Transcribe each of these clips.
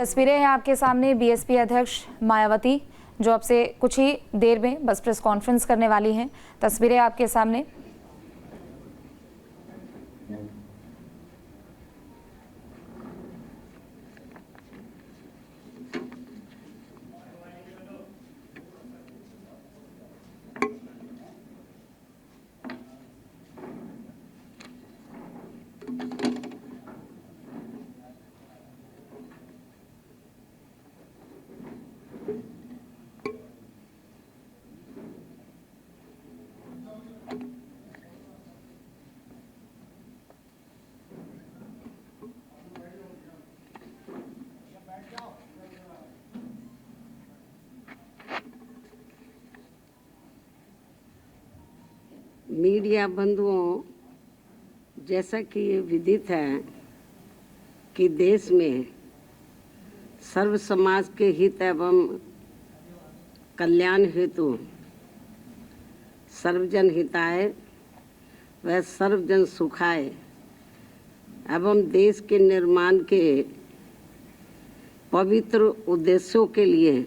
तस्वीरें हैं आपके सामने बीएसपी अध्यक्ष मायावती जो अब से कुछ ही देर में बस प्रेस कॉन्फ्रेंस करने वाली हैं। तस्वीरें आपके सामने। मीडिया बंधुओं, जैसा कि ये विदित है कि देश में सर्व समाज के हित एवं कल्याण हेतु सर्वजन हिताय व सर्वजन सुखाय एवं देश के निर्माण के पवित्र उद्देश्यों के लिए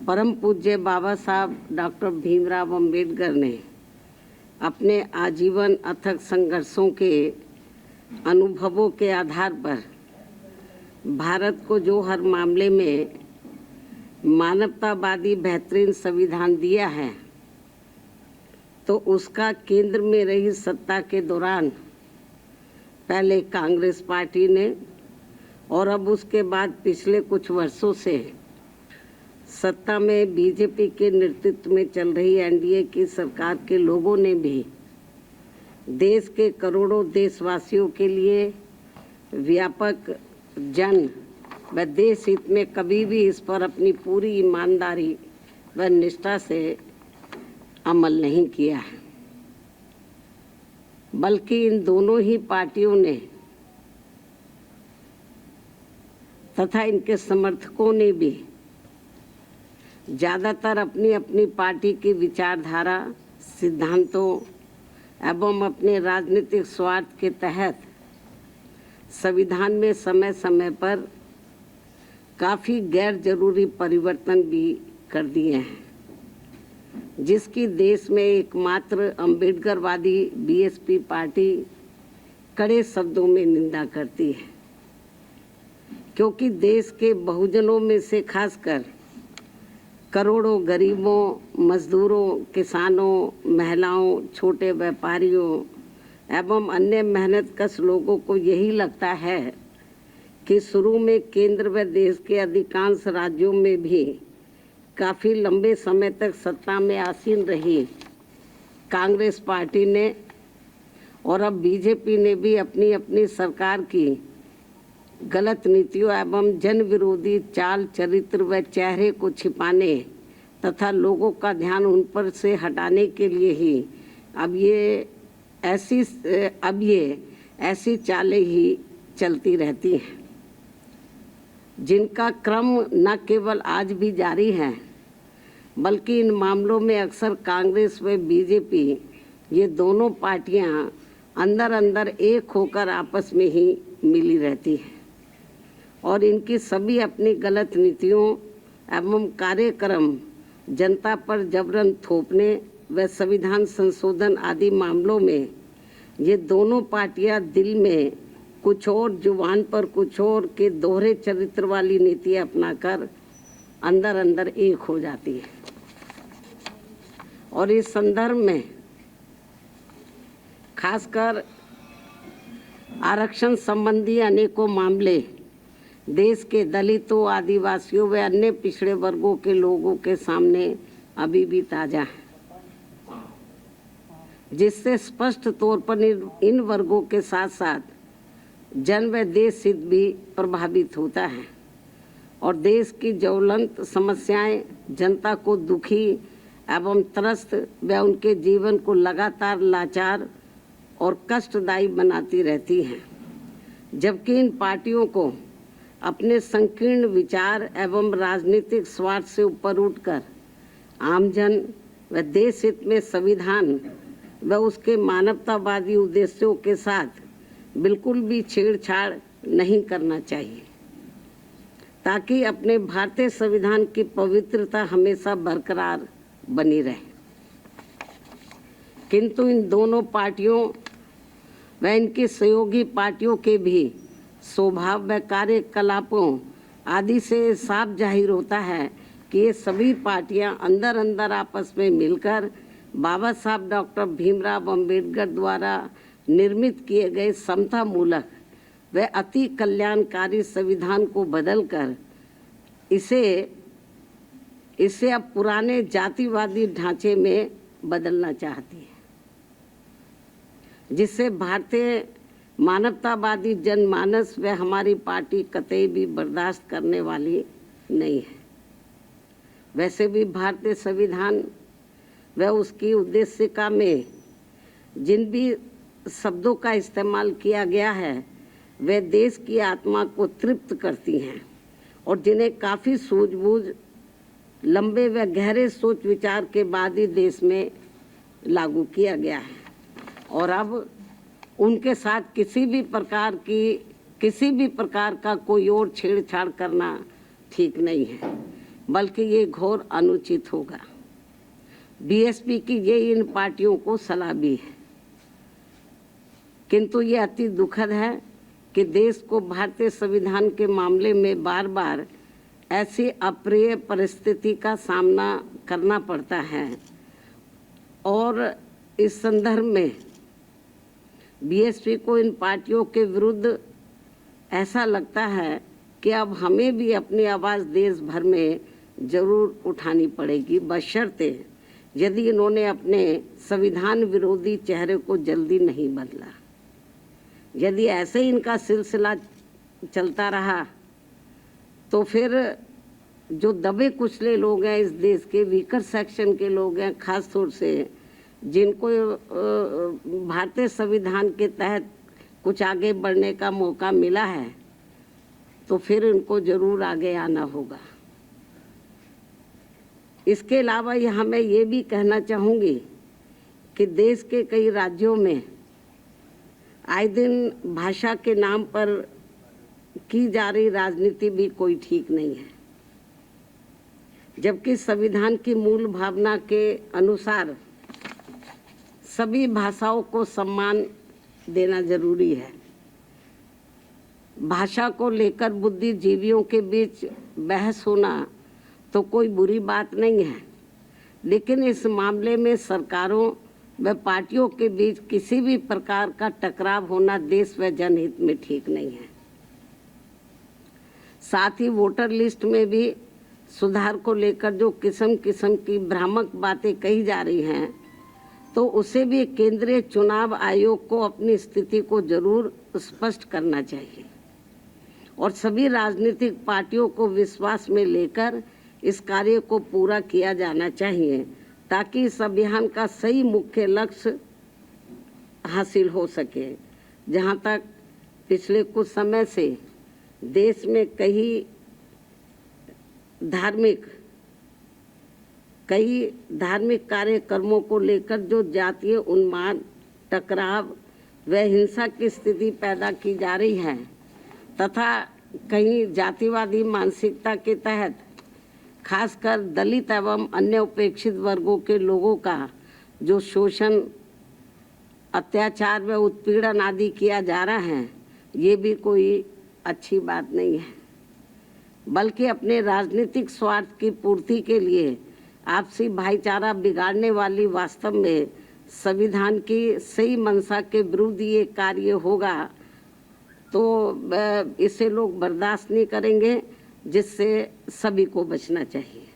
परम पूज्य बाबा साहब डॉक्टर भीमराव अंबेडकर ने अपने आजीवन अथक संघर्षों के अनुभवों के आधार पर भारत को जो हर मामले में मानवतावादी बेहतरीन संविधान दिया है, तो उसका केंद्र में रही सत्ता के दौरान पहले कांग्रेस पार्टी ने और अब उसके बाद पिछले कुछ वर्षों से सत्ता में बीजेपी के नेतृत्व में चल रही एनडीए की सरकार के लोगों ने भी देश के करोड़ों देशवासियों के लिए व्यापक जन व देश हित में कभी भी इस पर अपनी पूरी ईमानदारी व निष्ठा से अमल नहीं किया है, बल्कि इन दोनों ही पार्टियों ने तथा इनके समर्थकों ने भी ज़्यादातर अपनी अपनी पार्टी की विचारधारा, सिद्धांतों एवं अपने राजनीतिक स्वार्थ के तहत संविधान में समय समय पर काफ़ी गैर जरूरी परिवर्तन भी कर दिए हैं, जिसकी देश में एकमात्र अम्बेडकरवादी बीएसपी पार्टी कड़े शब्दों में निंदा करती है, क्योंकि देश के बहुजनों में से खासकर करोड़ों गरीबों, मजदूरों, किसानों, महिलाओं, छोटे व्यापारियों एवं अन्य मेहनतकश लोगों को यही लगता है कि शुरू में केंद्र व देश के अधिकांश राज्यों में भी काफ़ी लंबे समय तक सत्ता में आसीन रही कांग्रेस पार्टी ने और अब बीजेपी ने भी अपनी अपनी सरकार की गलत नीतियों एवं जन विरोधी चाल चरित्र व चेहरे को छिपाने तथा लोगों का ध्यान उन पर से हटाने के लिए ही अब ये ऐसी चालें ही चलती रहती हैं, जिनका क्रम न केवल आज भी जारी है, बल्कि इन मामलों में अक्सर कांग्रेस व बीजेपी ये दोनों पार्टियां अंदर अंदर एक होकर आपस में ही मिली रहती हैं और इनकी सभी अपनी गलत नीतियों एवं कार्यक्रम जनता पर जबरन थोपने व संविधान संशोधन आदि मामलों में ये दोनों पार्टियां दिल में कुछ और, जुबान पर कुछ और के दोहरे चरित्र वाली नीति अपनाकर अंदर अंदर एक हो जाती है। और इस संदर्भ में खासकर आरक्षण संबंधी अनेकों मामले देश के दलितों, आदिवासियों व अन्य पिछड़े वर्गों के लोगों के सामने अभी भी ताज़ा है, जिससे स्पष्ट तौर पर इन वर्गों के साथ साथ जन व देश हित भी प्रभावित होता है और देश की ज्वलंत समस्याएं जनता को दुखी एवं त्रस्त व उनके जीवन को लगातार लाचार और कष्टदायी बनाती रहती हैं, जबकि इन पार्टियों को अपने संकीर्ण विचार एवं राजनीतिक स्वार्थ से ऊपर उठकर आमजन व देश हित में संविधान व उसके मानवतावादी उद्देश्यों के साथ बिल्कुल भी छेड़छाड़ नहीं करना चाहिए। ताकि अपने भारतीय संविधान की पवित्रता हमेशा बरकरार बनी रहे। किंतु इन दोनों पार्टियों व इनकी सहयोगी पार्टियों के भी स्वभाव व कार्यकलापों आदि से साफ जाहिर होता है कि ये सभी पार्टियां अंदर अंदर आपस में मिलकर बाबा साहब डॉक्टर भीमराव अंबेडकर द्वारा निर्मित किए गए समता मूलक व अति कल्याणकारी संविधान को बदलकर इसे अब पुराने जातिवादी ढांचे में बदलना चाहती है, जिससे भारतीय मानवतावादी जनमानस व हमारी पार्टी कतई भी बर्दाश्त करने वाली नहीं है। वैसे भी भारतीय संविधान व उसकी उद्देशिका में जिन भी शब्दों का इस्तेमाल किया गया है वे देश की आत्मा को तृप्त करती हैं और जिन्हें काफ़ी सूझबूझ लंबे व गहरे सोच विचार के बाद ही देश में लागू किया गया है। और अब उनके साथ किसी भी प्रकार का कोई और छेड़छाड़ करना ठीक नहीं है, बल्कि ये घोर अनुचित होगा। बीएसपी की ये इन पार्टियों को सलाह भी है, किंतु ये अति दुखद है कि देश को भारतीय संविधान के मामले में बार बार ऐसी अप्रिय परिस्थिति का सामना करना पड़ता है। और इस संदर्भ में बीएसपी को इन पार्टियों के विरुद्ध ऐसा लगता है कि अब हमें भी अपनी आवाज़ देश भर में जरूर उठानी पड़ेगी, बशर्ते यदि इन्होंने अपने संविधान विरोधी चेहरे को जल्दी नहीं बदला। यदि ऐसे ही इनका सिलसिला चलता रहा तो फिर जो दबे कुचले लोग हैं इस देश के, वीकर सेक्शन के लोग हैं, खास तौर से जिनको भारतीय संविधान के तहत कुछ आगे बढ़ने का मौका मिला है, तो फिर इनको जरूर आगे आना होगा। इसके अलावा यहाँ मैं ये भी कहना चाहूँगी कि देश के कई राज्यों में आए दिन भाषा के नाम पर की जा रही राजनीति भी कोई ठीक नहीं है, जबकि संविधान की मूल भावना के अनुसार सभी भाषाओं को सम्मान देना जरूरी है। भाषा को लेकर बुद्धिजीवियों के बीच बहस होना तो कोई बुरी बात नहीं है, लेकिन इस मामले में सरकारों व पार्टियों के बीच किसी भी प्रकार का टकराव होना देश व जनहित में ठीक नहीं है। साथ ही वोटर लिस्ट में भी सुधार को लेकर जो किस्म किस्म की भ्रामक बातें कही जा रही हैं, तो उसे भी केंद्रीय चुनाव आयोग को अपनी स्थिति को जरूर स्पष्ट करना चाहिए और सभी राजनीतिक पार्टियों को विश्वास में लेकर इस कार्य को पूरा किया जाना चाहिए, ताकि इस अभियान का सही मुख्य लक्ष्य हासिल हो सके। जहाँ तक पिछले कुछ समय से देश में कई धार्मिक कार्यक्रमों को लेकर जो जातीय उन्माद, टकराव व हिंसा की स्थिति पैदा की जा रही है तथा कहीं जातिवादी मानसिकता के तहत खासकर दलित एवं अन्य उपेक्षित वर्गों के लोगों का जो शोषण, अत्याचार व उत्पीड़न आदि किया जा रहा है, ये भी कोई अच्छी बात नहीं है, बल्कि अपने राजनीतिक स्वार्थ की पूर्ति के लिए आपसी भाईचारा बिगाड़ने वाली वास्तव में संविधान की सही मंशा के विरुद्ध ये कार्य होगा, तो इसे लोग बर्दाश्त नहीं करेंगे, जिससे सभी को बचना चाहिए।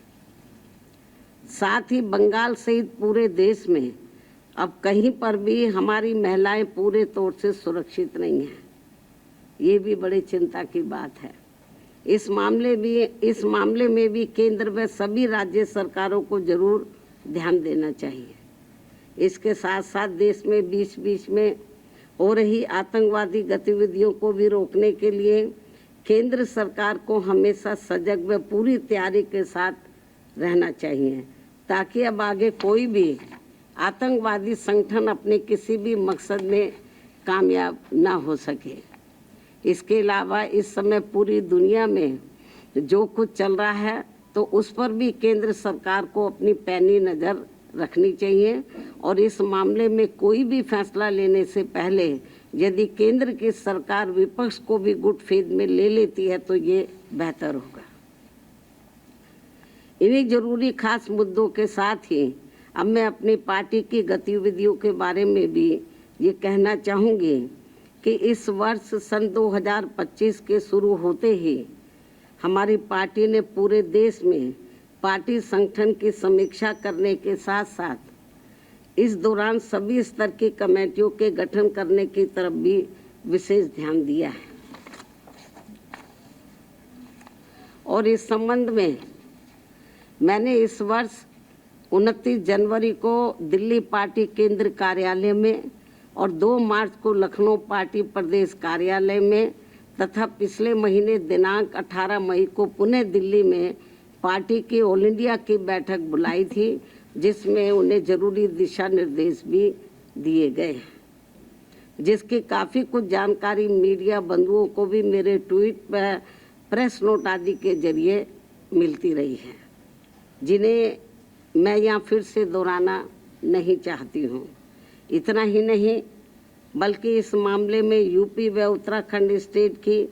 साथ ही बंगाल सहित पूरे देश में अब कहीं पर भी हमारी महिलाएं पूरे तौर से सुरक्षित नहीं हैं, ये भी बड़ी चिंता की बात है। इस मामले में भी केंद्र व सभी राज्य सरकारों को जरूर ध्यान देना चाहिए। इसके साथ साथ देश में बीच बीच में हो रही आतंकवादी गतिविधियों को भी रोकने के लिए केंद्र सरकार को हमेशा सजग व पूरी तैयारी के साथ रहना चाहिए, ताकि अब आगे कोई भी आतंकवादी संगठन अपने किसी भी मकसद में कामयाब ना हो सके। इसके अलावा इस समय पूरी दुनिया में जो कुछ चल रहा है तो उस पर भी केंद्र सरकार को अपनी पैनी नज़र रखनी चाहिए और इस मामले में कोई भी फैसला लेने से पहले यदि केंद्र की सरकार विपक्ष को भी गुड फेथ में ले लेती है तो ये बेहतर होगा। इन्हीं जरूरी खास मुद्दों के साथ ही अब मैं अपनी पार्टी की गतिविधियों के बारे में भी ये कहना चाहूँगी कि इस वर्ष सन 2025 के शुरू होते ही हमारी पार्टी ने पूरे देश में पार्टी संगठन की समीक्षा करने के साथ साथ इस दौरान सभी स्तर की कमेटियों के गठन करने की तरफ भी विशेष ध्यान दिया है और इस संबंध में मैंने इस वर्ष 29 जनवरी को दिल्ली पार्टी केंद्र कार्यालय में और 2 मार्च को लखनऊ पार्टी प्रदेश कार्यालय में तथा पिछले महीने दिनांक 18 मई को पुणे दिल्ली में पार्टी की ऑल इंडिया की बैठक बुलाई थी, जिसमें उन्हें जरूरी दिशा निर्देश भी दिए गए, जिसकी काफ़ी कुछ जानकारी मीडिया बंधुओं को भी मेरे ट्वीट पर प्रेस नोट आदि के जरिए मिलती रही है, जिन्हें मैं यहाँ फिर से दोहराना नहीं चाहती हूँ। इतना ही नहीं बल्कि इस मामले में यूपी व उत्तराखंड स्टेट की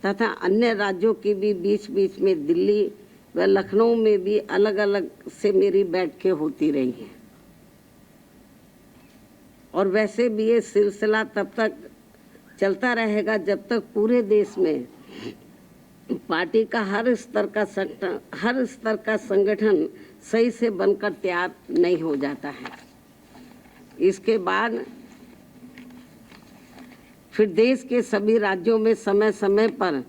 तथा अन्य राज्यों की भी बीच बीच में दिल्ली व लखनऊ में भी अलग अलग से मेरी बैठकें होती रही हैं और वैसे भी ये सिलसिला तब तक चलता रहेगा जब तक पूरे देश में पार्टी का हर स्तर का संगठन सही से बनकर तैयार नहीं हो जाता है। इसके बाद फिर देश के सभी राज्यों में समय समय पर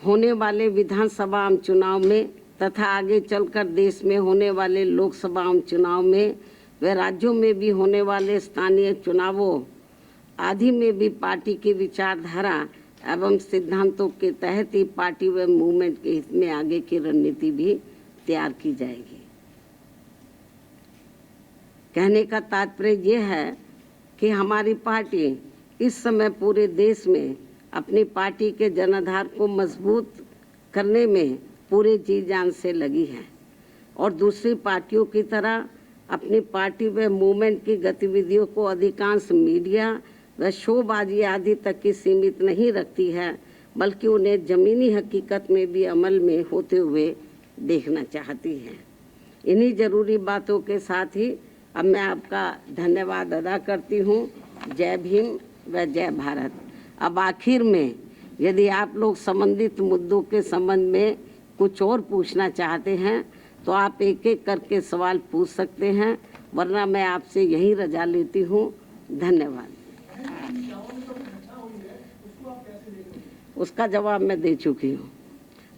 होने वाले विधानसभा आम चुनाव में तथा आगे चलकर देश में होने वाले लोकसभा आम चुनाव में व राज्यों में भी होने वाले स्थानीय चुनावों आदि में भी पार्टी की विचारधारा एवं सिद्धांतों के तहत ही पार्टी व मूवमेंट के हित में आगे की रणनीति भी तैयार की जाएगी। कहने का तात्पर्य ये है कि हमारी पार्टी इस समय पूरे देश में अपनी पार्टी के जनाधार को मजबूत करने में पूरे जी जान से लगी है और दूसरी पार्टियों की तरह अपनी पार्टी व मूवमेंट की गतिविधियों को अधिकांश मीडिया व शोबाजी आदि तक की सीमित नहीं रखती है, बल्कि उन्हें ज़मीनी हकीकत में भी अमल में होते हुए देखना चाहती है। इन्हीं ज़रूरी बातों के साथ ही अब मैं आपका धन्यवाद अदा करती हूँ। जय भीम व जय भारत। अब आखिर में यदि आप लोग संबंधित मुद्दों के संबंध में कुछ और पूछना चाहते हैं तो आप एक एक करके सवाल पूछ सकते हैं, वरना मैं आपसे यही रजा लेती हूँ। धन्यवाद। उसका जवाब मैं दे चुकी हूँ।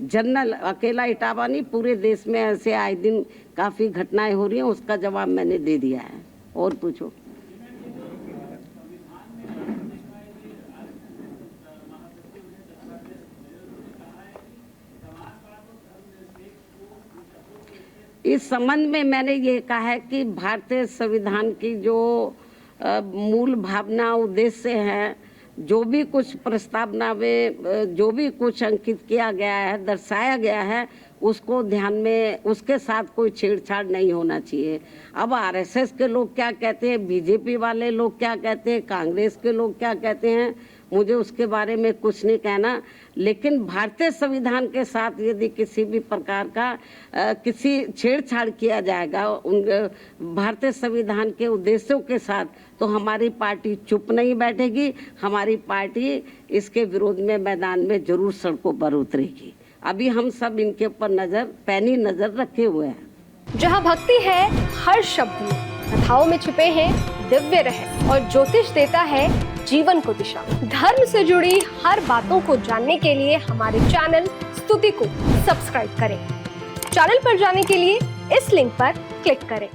जनरल अकेला इटावा नहीं, पूरे देश में ऐसे आए दिन काफ़ी घटनाएं हो रही हैं, उसका जवाब मैंने दे दिया है। और पूछो। इस संबंध में मैंने ये कहा है कि भारतीय संविधान की जो मूल भावना उद्देश्य है, जो भी कुछ प्रस्तावना में जो भी कुछ अंकित किया गया है, दर्शाया गया है, उसको ध्यान में, उसके साथ कोई छेड़छाड़ नहीं होना चाहिए। अब आरएसएस के लोग क्या कहते हैं, बीजेपी वाले लोग क्या कहते हैं, कांग्रेस के लोग क्या कहते हैं, मुझे उसके बारे में कुछ नहीं कहना। लेकिन भारतीय संविधान के साथ यदि किसी भी प्रकार का किसी छेड़छाड़ किया जाएगा उन भारतीय संविधान के उद्देश्यों के साथ, तो हमारी पार्टी चुप नहीं बैठेगी। हमारी पार्टी इसके विरोध में मैदान में जरूर सड़कों पर उतरेगी। अभी हम सब इनके ऊपर पैनी नजर रखे हुए हैं। जहाँ भक्ति है हर शब्द में, कथाओं में छिपे हैं दिव्य रहस्य और ज्योतिष देता है जीवन को दिशा। धर्म से जुड़ी हर बातों को जानने के लिए हमारे चैनल स्तुति को सब्सक्राइब करें। चैनल पर जाने के लिए इस लिंक पर क्लिक करें।